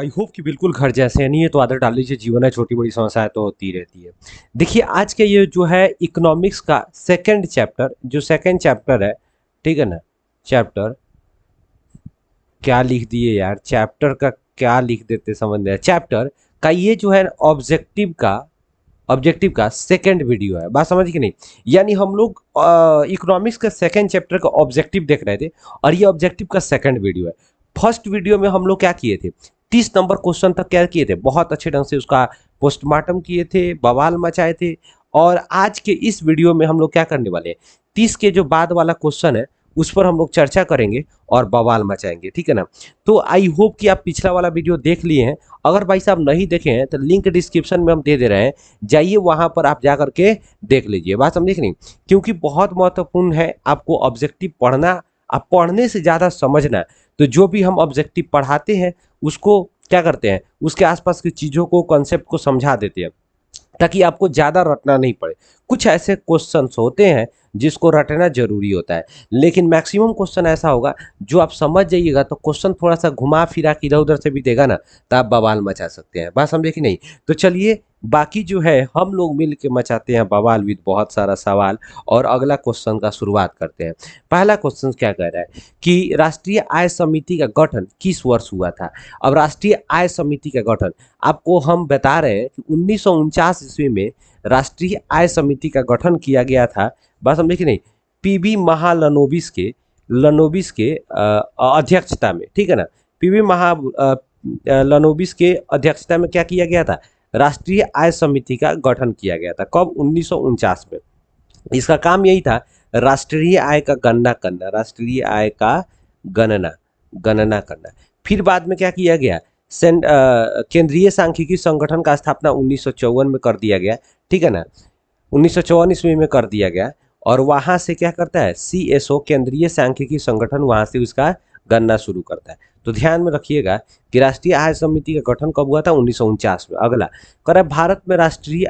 I hope कि बिल्कुल घर जैसे नहीं है तो आदत डाल लीजिए। जीवन है, छोटी बड़ी समस्याएं तो होती रहती है। देखिए आज के ये जो है इकोनॉमिक्स का सेकंड चैप्टर, जो सेकंड चैप्टर है, ठीक है ना। चैप्टर क्या लिख दिए यार, चैप्टर का क्या लिख देते समझ नहीं आया। चैप्टर का ये जो है ऑब्जेक्टिव का सेकंड वीडियो है, बात समझ कि नहीं। यानी हम लोग इकोनॉमिक्स का सेकंड चैप्टर का ऑब्जेक्टिव देख रहे थे और ये ऑब्जेक्टिव का सेकंड वीडियो है। फर्स्ट वीडियो में हम लोग क्या किए थे, 30 नंबर क्वेश्चन तक क्या किए थे, बहुत अच्छे ढंग से उसका पोस्टमार्टम किए थे, बवाल मचाए थे। और आज के इस वीडियो में हम लोग क्या करने वाले हैं, 30 के जो बाद वाला क्वेश्चन है उस पर हम लोग चर्चा करेंगे और बवाल मचाएंगे, ठीक है ना। तो आई होप कि आप पिछला वाला वीडियो देख लिए हैं। अगर भाई साहब नहीं देखे हैं तो लिंक डिस्क्रिप्शन में हम दे दे रहे हैं, जाइए वहां पर आप जा करके देख लीजिए, बात समझे कि नहीं। क्योंकि बहुत महत्वपूर्ण है आपको ऑब्जेक्टिव पढ़ना, आप पढ़ने से ज़्यादा समझना। तो जो भी हम ऑब्जेक्टिव पढ़ाते हैं उसको क्या करते हैं, उसके आसपास की चीज़ों को, कॉन्सेप्ट को समझा देते हैं ताकि आपको ज़्यादा रटना नहीं पड़े। कुछ ऐसे क्वेश्चंस होते हैं जिसको रटना जरूरी होता है, लेकिन मैक्सिमम क्वेश्चन ऐसा होगा जो आप समझ जाइएगा तो क्वेश्चन थोड़ा सा घुमा फिरा के इधर उधर से भी देगा ना तो आप बवाल मचा सकते हैं, बात समझे कि नहीं। तो चलिए बाकी जो है हम लोग मिल के मचाते हैं बवाल विद बहुत सारा सवाल। और अगला क्वेश्चन का शुरुआत करते हैं। पहला क्वेश्चन क्या कह रहा है कि राष्ट्रीय आय समिति का गठन किस वर्ष हुआ था। अब राष्ट्रीय आय समिति का गठन आपको हम बता रहे हैं कि 1949 ईस्वी में राष्ट्रीय आय समिति का गठन किया गया था, बात समझे कि नहीं। पीबी लनोबिस के अध्यक्षता में, ठीक है ना। पीबी लनोबिस के अध्यक्षता में क्या किया गया था, राष्ट्रीय आय समिति का गठन किया गया था। कब, 1949 में। इसका काम यही था, राष्ट्रीय आय का गणना करना, राष्ट्रीय आय का गणना गणना करना। फिर बाद में क्या किया गया, केंद्रीय सांख्यिकी संगठन का स्थापना 1954 में कर दिया गया, ठीक है ना। 1954 ईस्वी में कर दिया गया। और वहां से क्या करता है, CSO केंद्रीय सांख्यिकी संगठन वहां से उसका गणना शुरू करता है। तो ध्यान में रखिएगा कि राष्ट्रीय आय समिति का गठन कब हुआ था, 1949 में। अगला कर भारत में राष्ट्रीय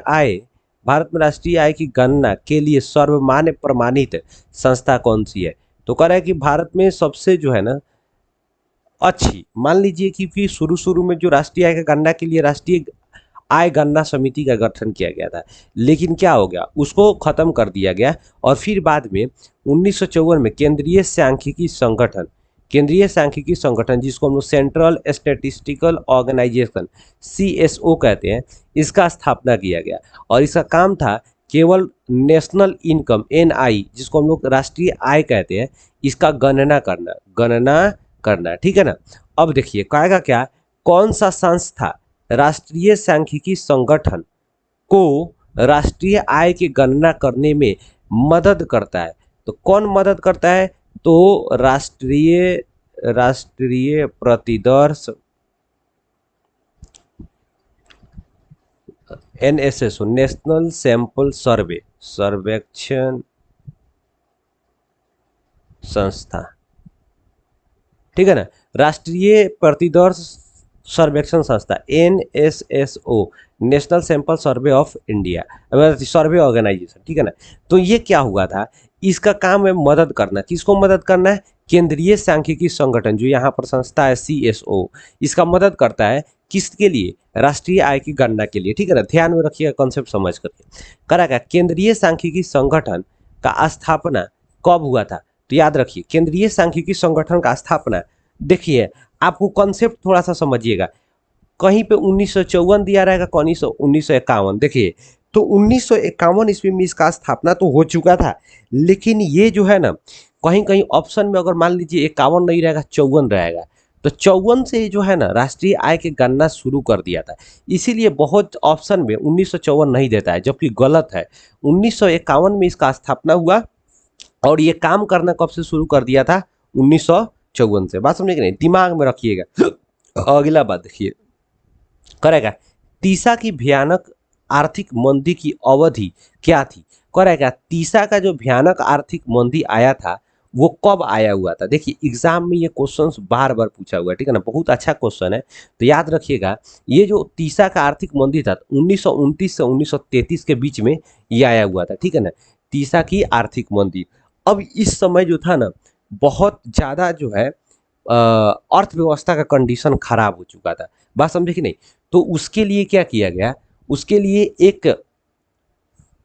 आय की गणना के लिए सर्वमान्य प्रमाणित संस्था कौन सी है। तो कह रहा है कि भारत में सबसे जो है ना अच्छी, मान लीजिए कि शुरू शुरू में जो राष्ट्रीय आय का गणना के लिए राष्ट्रीय आय गणना समिति का गठन किया गया था, लेकिन क्या हो गया, उसको खत्म कर दिया गया। और फिर बाद में 1954 में केंद्रीय सांख्यिकी संगठन जिसको हम लोग सेंट्रल स्टैटिस्टिकल ऑर्गेनाइजेशन CSO कहते हैं, इसका स्थापना किया गया। और इसका काम था केवल नेशनल इनकम NI, जिसको हम लोग राष्ट्रीय आय कहते हैं, इसका गणना करना, ठीक है ना। अब देखिए कहेगा क्या, कौन सा संस्था राष्ट्रीय सांख्यिकी संगठन को राष्ट्रीय आय की गणना करने में मदद करता है। तो कौन मदद करता है, तो राष्ट्रीय प्रतिदर्श NSSO, नेशनल सैंपल सर्वेक्षण संस्था, ठीक है ना। राष्ट्रीय प्रतिदर्श सर्वेक्षण संस्था NSSO, national sample survey of India, survey organisation, ठीक है ना। तो ये क्या हुआ था, इसका काम है मदद करना। किसको मदद करना है, केंद्रीय सांख्यिकी संगठन जो यहाँ पर संस्था है CSO, इसका मदद करता है किसके लिए, राष्ट्रीय आय की गणना के लिए, ठीक है ना। ध्यान में रखिएगा, कॉन्सेप्ट समझ करके करेगा। केंद्रीय सांख्यिकी संगठन का स्थापना कब हुआ था, तो याद रखिए केंद्रीय सांख्यिकी संगठन का स्थापना, देखिए आपको कॉन्सेप्ट थोड़ा सा समझिएगा। कहीं पे 1954 दिया रहेगा, कहीं 1951, देखिए तो 1951 ईस्वी में इसका स्थापना तो हो चुका था, लेकिन ये जो है ना कहीं कहीं ऑप्शन में अगर मान लीजिए 51 नहीं रहेगा, 54 रहेगा, तो 54 से जो है ना राष्ट्रीय आय की गणना शुरू कर दिया था। इसीलिए बहुत ऑप्शन में 1954 नहीं देता है, जबकि गलत है। 1951 में इसका स्थापना हुआ और ये काम करना कब से शुरू कर दिया था, 1954 से, बात समझे कि नहीं, दिमाग में रखिएगा। अगला बात देखिए करेगा, तीसा की भयानक आर्थिक मंदी की अवधि क्या थी। करेगा तीसा का जो भयानक आर्थिक मंदी आया था वो कब आया हुआ था। देखिए एग्जाम में ये क्वेश्चंस बार बार पूछा हुआ है, ठीक है ना, बहुत अच्छा क्वेश्चन है। तो याद रखिएगा ये जो तीसा का आर्थिक मंदी था 1929 से 1933 के बीच में ये आया हुआ था, ठीक है ना, तीसा की आर्थिक मंदी। अब इस समय जो था ना बहुत ज़्यादा जो है अर्थव्यवस्था का कंडीशन खराब हो चुका था। बात समझे कि नहीं? तो उसके लिए क्या किया गया, उसके लिए एक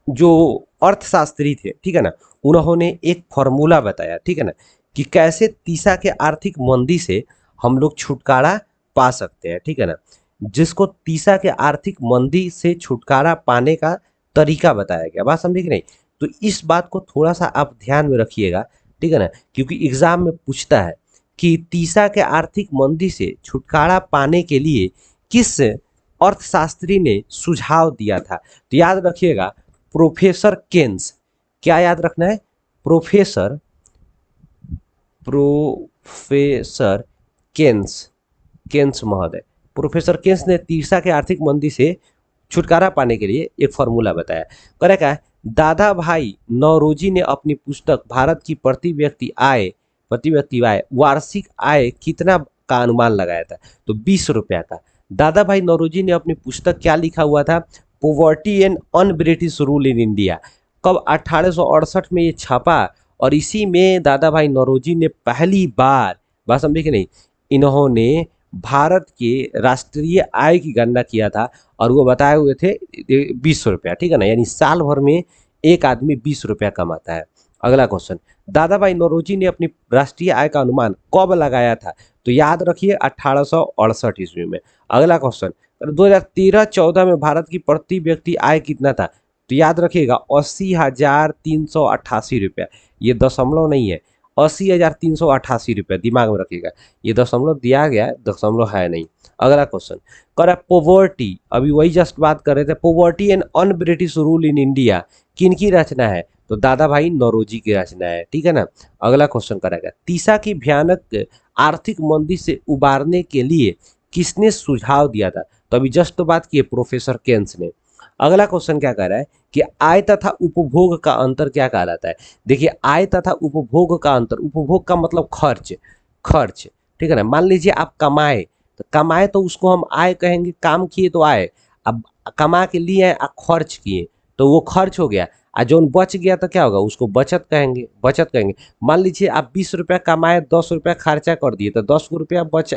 जो अर्थशास्त्री थे, ठीक है ना, उन्होंने एक फॉर्मूला बताया, ठीक है ना, कि कैसे तीसा के आर्थिक मंदी से हम लोग छुटकारा पा सकते हैं, ठीक है ना, जिसको तीसा के आर्थिक मंदी से छुटकारा पाने का तरीका बताया गया। बात समझे कि नहीं? तो इस बात को थोड़ा सा आप ध्यान में रखिएगा, ठीक है ना, क्योंकि एग्जाम में पूछता है कि तीसा के आर्थिक मंदी से छुटकारा पाने के लिए किस अर्थशास्त्री ने सुझाव दिया था। तो याद रखिएगा, प्रोफेसर केन्स। क्या याद रखना है? प्रोफेसर प्रोफेसर केन्स, केन्स महोदय। प्रोफेसर केन्स ने तीसा के आर्थिक मंदी से छुटकारा पाने के लिए एक फॉर्मूला बताया। करेक्ट है। दादा भाई नौरोजी ने अपनी पुस्तक भारत की प्रति व्यक्ति आय वार्षिक आय कितना का अनुमान लगाया था? तो 20 रुपया का। दादा भाई नौरोजी ने अपनी पुस्तक क्या लिखा हुआ था? Poverty and un British rule in India. कब? 1868 में ये छपा, और इसी में दादा भाई नौरोजी ने पहली बार, बात समझे कि नहीं, इन्होंने भारत के राष्ट्रीय आय की गणना किया था, और वो बताए हुए थे 20 रुपया, ठीक है ना, यानी साल भर में एक आदमी 20 रुपया कमाता है। अगला क्वेश्चन, दादा भाई नौरोजी ने अपनी राष्ट्रीय आय का अनुमान कब लगाया था? तो याद रखिए 1868 ईस्वी में। अगला क्वेश्चन, 2013-14 में भारत की प्रति व्यक्ति आय कितना था? तो याद रखिएगा 80,388 रुपया। ये दशमलव नहीं है, 80,388 रुपया, दिमाग में रखिएगा। ये दशमलव दिया गया है, दशमलव है नहीं। अगला क्वेश्चन कर रहा है पोवर्टी, अभी वही जस्ट बात कर रहे थे, poverty and un British rule in India किन की रचना है? तो दादा भाई नौरोजी की रचना है, ठीक है ना। अगला क्वेश्चन करेगा, तीसा की भयानक आर्थिक मंदी से उबारने के लिए किसने सुझाव दिया था? तो अभी जस्ट तो बात की है प्रोफेसर केन्स ने। अगला क्वेश्चन क्या कह रहा है कि आय तथा उपभोग का अंतर क्या कहलाता है? देखिए, आय तथा उपभोग का अंतर, उपभोग का मतलब खर्च, खर्च, ठीक है ना। मान लीजिए आप कमाए, तो कमाए तो उसको हम आय कहेंगे, काम किए तो आय। अब कमा के लिए आप खर्च किए तो वो खर्च हो गया, और जो बच गया तो क्या होगा? उसको बचत कहेंगे, बचत कहेंगे। मान लीजिए आप 20 रुपया कमाए, 10 रुपया खर्चा कर दिए, तो 10 रुपया बच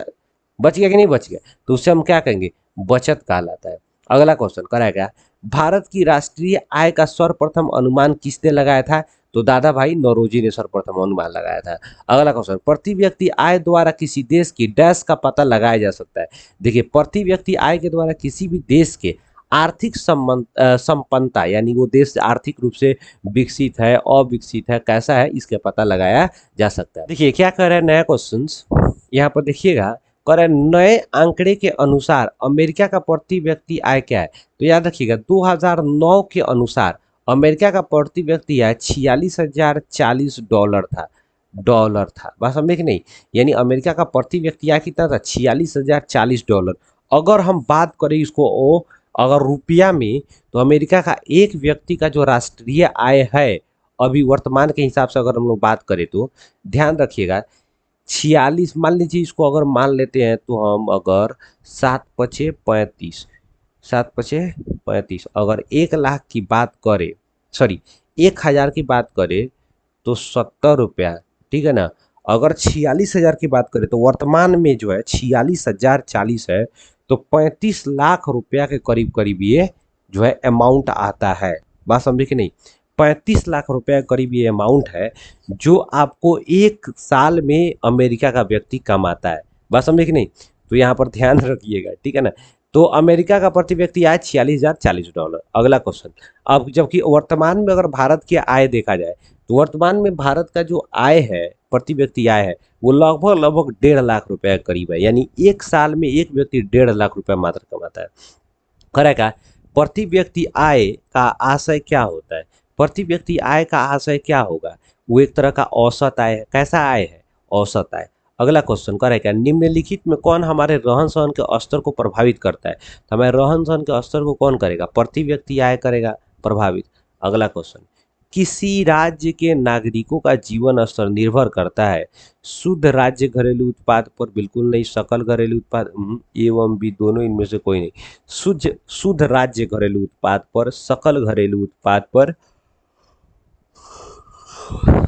गया कि नहीं बच गया? तो उससे हम क्या कहेंगे? बचत कहलाता है। अगला क्वेश्चन कराएगा, भारत की राष्ट्रीय आय का सर्वप्रथम अनुमान किसने लगाया था? तो दादा भाई नौरोजी ने सर्वप्रथम अनुमान लगाया था। अगला क्वेश्चन, प्रति व्यक्ति आय द्वारा किसी देश की डैश का पता लगाया जा सकता है? देखिए, प्रति व्यक्ति आय के द्वारा किसी भी देश के आर्थिक संपन्नता, यानी वो देश आर्थिक रूप से विकसित है, अविकसित है, कैसा है, इसका पता लगाया जा सकता है। देखिए क्या कर रहा है नया क्वेश्चन, यहाँ पर देखिएगा, कर रहा है नए आंकड़े के अनुसार अमेरिका का प्रति व्यक्ति आय क्या है? तो याद रखिएगा 2009 के अनुसार अमेरिका का प्रति व्यक्ति आय $46,040 था, डॉलर था। बात समझे कि नहीं? यानी अमेरिका का प्रति व्यक्ति आय कितना था? $46,040। अगर हम बात करें इसको अगर रुपया में, तो अमेरिका का एक व्यक्ति का जो राष्ट्रीय आय है अभी वर्तमान के हिसाब से अगर हम लोग बात करें, तो ध्यान रखिएगा 46, मान लीजिए इसको अगर मान लेते हैं, तो हम अगर 7×5 = 35, 7×5 = 35, अगर 1 लाख की बात करें, सॉरी 1,000 की बात करें तो 70 रुपया, ठीक है ना। अगर 46,000 की बात करें तो वर्तमान में जो है 46,040 है, तो 35 लाख रुपया के करीब करीब ये जो है अमाउंट आता है। बात समझे कि नहीं? 35 लाख रुपया के करीब ये अमाउंट है जो आपको एक साल में अमेरिका का व्यक्ति कमाता है। बात समझे कि नहीं? तो यहाँ पर ध्यान रखिएगा, ठीक है ना। तो अमेरिका का प्रति व्यक्ति आय $46,040। अगला क्वेश्चन, अब जबकि वर्तमान में अगर भारत की आय देखा जाए, तो वर्तमान में भारत का जो आय है, प्रति व्यक्ति आय है, वो लगभग लगभग 1.5 लाख रुपया के करीब है। यानी एक साल में एक व्यक्ति 1.5 लाख रुपया मात्र कमाता है। करेगा, प्रति व्यक्ति आय का आशय क्या होता है? प्रति व्यक्ति आय का आशय क्या होगा? वो एक तरह का औसत आय है। कैसा आय है? औसत आय। अगला क्वेश्चन करेगा, निम्नलिखित में कौन हमारे रहन सहन के स्तर को प्रभावित करता है? तो हमारे रहन सहन के स्तर को कौन करेगा? प्रति व्यक्ति आय करेगा प्रभावित। अगला क्वेश्चन, किसी राज्य के नागरिकों का जीवन स्तर निर्भर करता है शुद्ध राज्य घरेलू उत्पाद पर? बिल्कुल नहीं। सकल घरेलू उत्पाद, ए एवं बी दोनों, इनमें से कोई नहीं। शुद्ध राज्य घरेलू उत्पाद पर, सकल घरेलू उत्पाद पर,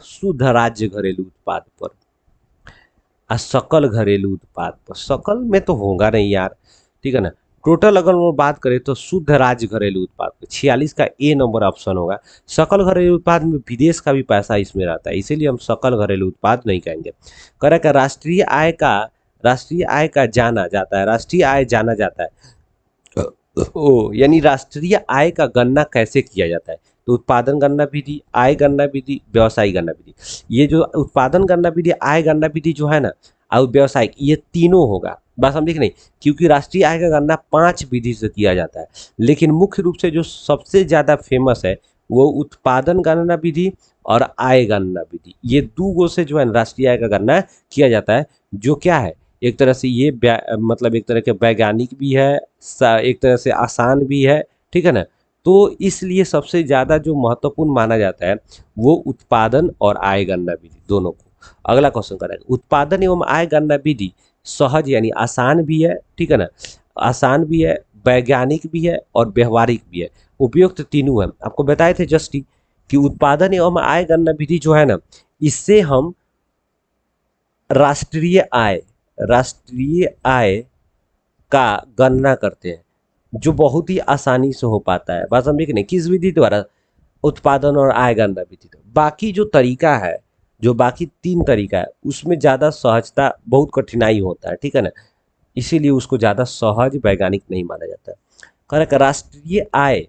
शुद्ध राज्य घरेलू उत्पाद पर। सकल घरेलू उत्पाद पर, सकल में तो होगा नहीं यार, ठीक है ना। टोटल अगर हम बात करें तो शुद्ध राज्य घरेलू उत्पाद पे 46 का ए नंबर ऑप्शन होगा। सकल घरेलू उत्पाद में विदेश का भी पैसा इसमें रहता है, इसीलिए हम सकल घरेलू उत्पाद नहीं कहेंगे। करें का राष्ट्रीय आय का जाना जाता है, राष्ट्रीय आय जाना जाता है ओ, यानी राष्ट्रीय आय का गणना कैसे किया जाता है, तो उत्पादन गणना विधि, आय गणना विधि, व्यवसायिक गणना विधि। ये जो उत्पादन गणना विधि, आय गणना विधि जो है ना, और व्यवसायिक, ये तीनों होगा, बस हम लिख नहीं, क्योंकि राष्ट्रीय आय का गणना 5 विधि से किया जाता है, लेकिन मुख्य रूप से जो सबसे ज़्यादा फेमस है वो उत्पादन गणना विधि और आय गणना विधि, ये दो गो से जो है राष्ट्रीय आय का गणना किया जाता है। जो क्या है, एक तरह से ये मतलब एक तरह के वैज्ञानिक भी है, एक तरह से आसान भी है, ठीक है ना। तो इसलिए सबसे ज़्यादा जो महत्वपूर्ण माना जाता है वो उत्पादन और आय गणना विधि दोनों को। अगला क्वेश्चन करेंगे, उत्पादन एवं आय गणना विधि सहज यानी आसान भी है, ठीक है ना, आसान भी है, वैज्ञानिक भी है और व्यवहारिक भी है, उपयुक्त तीनों है। आपको बताए थे जस्ट कि उत्पादन एवं आय गणना विधि जो है ना, इससे हम राष्ट्रीय आय राष्ट्रीय आय का गणना करते हैं, जो बहुत ही आसानी से हो पाता है। बात समझे कि नहीं, किस विधि द्वारा, उत्पादन और आय गणना विधि द्वारा। बाकी जो तरीका है, जो बाकी 3 तरीका है उसमें ज़्यादा सहजता, बहुत कठिनाई होता है, ठीक है ना, इसीलिए उसको ज़्यादा सहज वैज्ञानिक नहीं माना जाता है। करेक्ट, राष्ट्रीय आय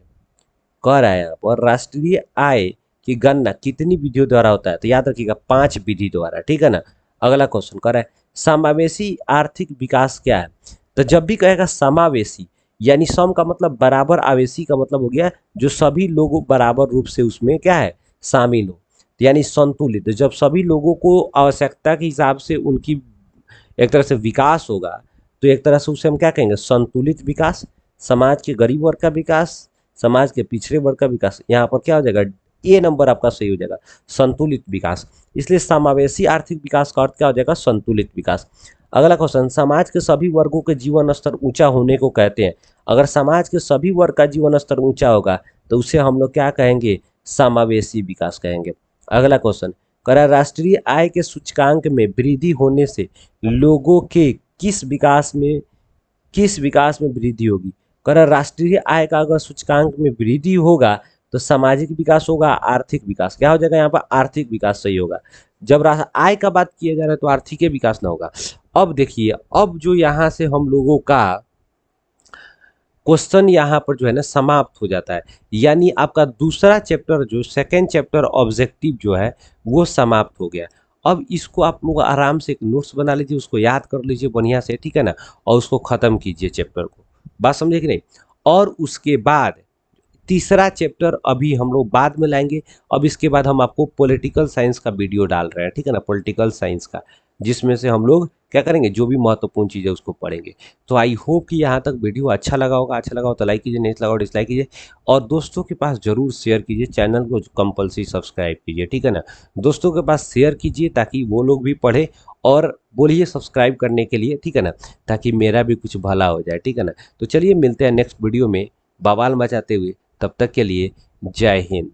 कह रहा है यहाँ पर, राष्ट्रीय आय की गणना कितनी विधियों द्वारा होता है, तो याद रखिएगा 5 विधि द्वारा, ठीक है ना। अगला क्वेश्चन कह रहा है, समावेशी आर्थिक विकास क्या है, तो जब भी कहेगा समावेशी, यानी सम का मतलब बराबर, आवेशी का मतलब हो गया जो सभी लोग बराबर रूप से उसमें क्या है शामिल हो, यानी संतुलित, तो जब सभी लोगों को आवश्यकता के हिसाब से उनकी एक तरह से विकास होगा, तो एक तरह से उसे हम क्या कहेंगे, संतुलित विकास, समाज के गरीब वर्ग का विकास, समाज के पिछड़े वर्ग का विकास। यहाँ पर क्या हो जाएगा, ए नंबर आपका सही हो जाएगा, संतुलित विकास। इसलिए समावेशी आर्थिक विकास का अर्थ क्या हो जाएगा, संतुलित विकास। अगला क्वेश्चन, समाज के सभी वर्गों के जीवन स्तर ऊंचा होने को कहते हैं। अगर समाज के सभी वर्ग का जीवन स्तर ऊंचा होगा तो उसे हम लोग क्या कहेंगे, समावेशी विकास कहेंगे। अगला क्वेश्चन करा, राष्ट्रीय आय के सूचकांक में वृद्धि होने से लोगों के किस विकास में वृद्धि होगी। करा, राष्ट्रीय आय का अगर सूचकांक में वृद्धि होगा तो सामाजिक विकास होगा, आर्थिक विकास, क्या हो जाएगा यहाँ पर, आर्थिक विकास सही होगा। जब आय का बात किया जा रहा है तो आर्थिक विकास ना होगा। अब देखिए, अब जो यहाँ से हम लोगों का क्वेश्चन यहाँ पर जो है ना समाप्त हो जाता है, यानी आपका दूसरा चैप्टर, जो सेकेंड चैप्टर ऑब्जेक्टिव जो है वो समाप्त हो गया। अब इसको आप लोग आराम से एक नोट्स बना लीजिए, उसको याद कर लीजिए बढ़िया से, ठीक है ना, और उसको ख़त्म कीजिए चैप्टर को, बात समझे कि नहीं। और उसके बाद तीसरा चैप्टर अभी हम लोग बाद में लाएंगे। अब इसके बाद हम आपको पॉलिटिकल साइंस का वीडियो डाल रहे हैं, ठीक है ना, पॉलिटिकल साइंस का, जिसमें से हम लोग क्या करेंगे, जो भी महत्वपूर्ण चीज़ है उसको पढ़ेंगे। तो आई होप कि यहाँ तक वीडियो अच्छा लगा होगा, अच्छा लगा हो तो लाइक कीजिए, नहीं लगा हो डिसलाइक कीजिए, और दोस्तों के पास जरूर शेयर कीजिए, चैनल को कंपल्सरी सब्सक्राइब कीजिए, ठीक है ना, दोस्तों के पास शेयर कीजिए ताकि वो लोग भी पढ़े, और बोलिए सब्सक्राइब करने के लिए, ठीक है ना, ताकि मेरा भी कुछ भला हो जाए, ठीक है ना। तो चलिए मिलते हैं नेक्स्ट वीडियो में बवाल मचाते हुए, तब तक के लिए जय हिंद।